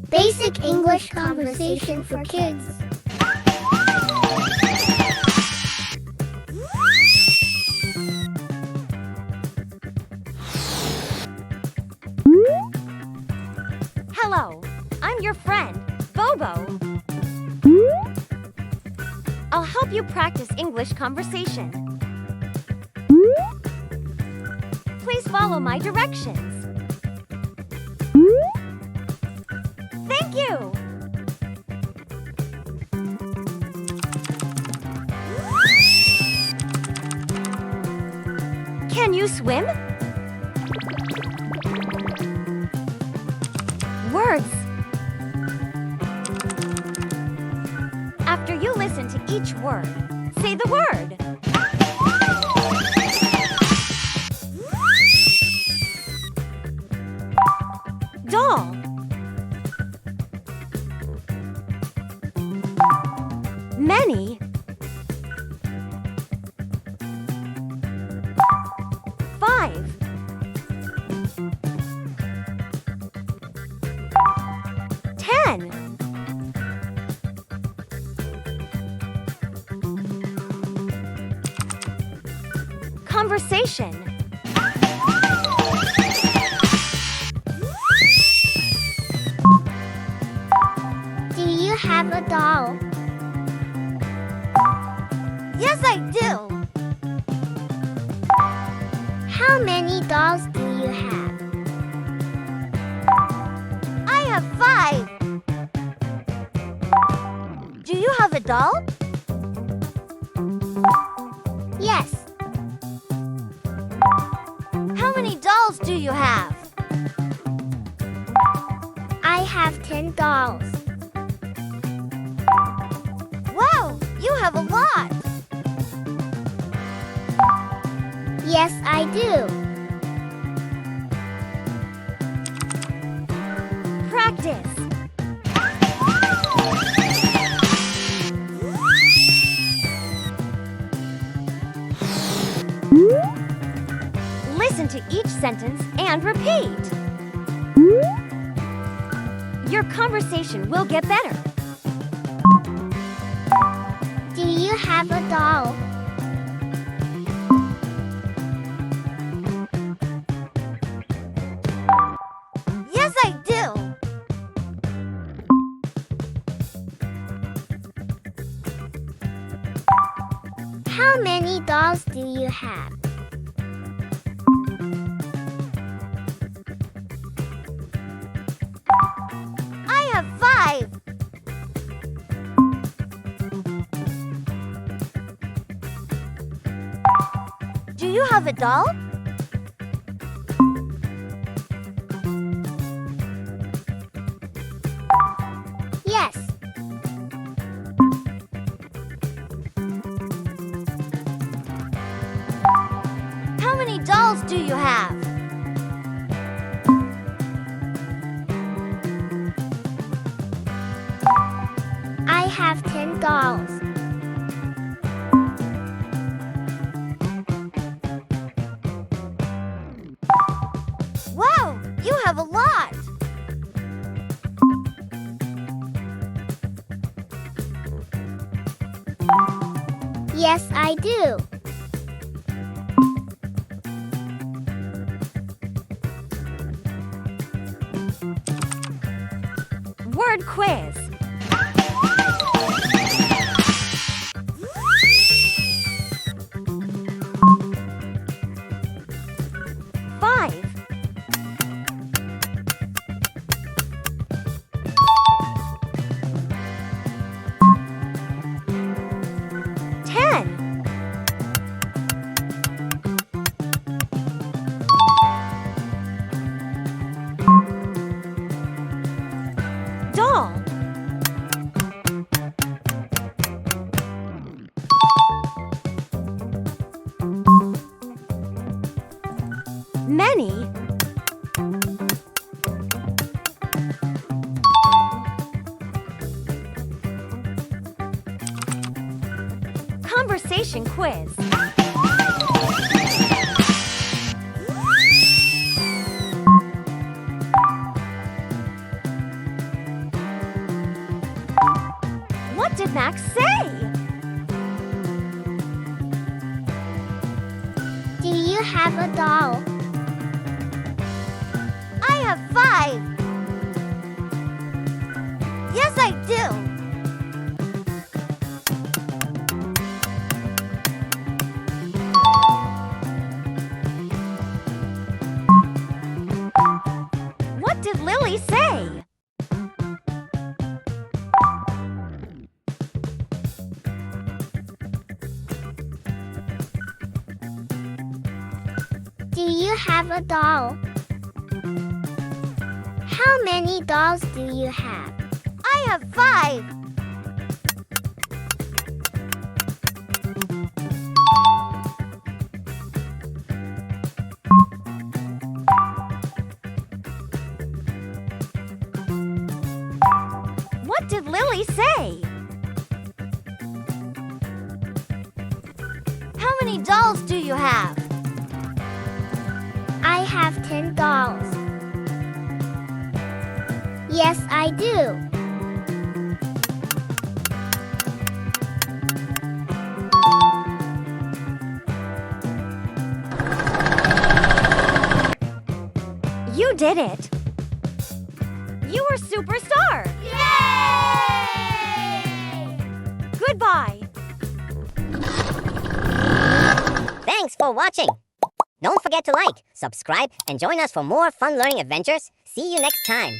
Basic English conversation for kids. Hello, I'm your friend, Bobo. I'll help you practice English conversation. Please follow my directions. Thank you! Can you swim? Words. After you listen to each word, say the word. Doll. Many. 5. 10. Conversation. Do you have a doll? Yes, I do. How many dolls do you have? I have 5. Do you have a doll? Yes. How many dolls do you have? I have 10 dolls. Wow, you have a lot. Yes, I do. Practice. Listen to each sentence and repeat. Your conversation will get better. Do you have a doll? Yes, I do. How many dolls do you have? I have 5. Do you have a doll? Yes. How many dolls do you have? I have 10 dolls. Wow, you have a lot. Yes, I do. Word quiz. Five. 10. Doll. Many. Conversation quiz. have 5. Yes, I do. What did Lily say? Do you have a doll? How many dolls do you have? I have 5. What did Lily say? How many dolls do you have? I have 10 dolls. Yes, I do. You did it. You were superstar. Yay! Goodbye. Thanks for watching. Don't forget to like, subscribe, and join us for more fun learning adventures. See you next time.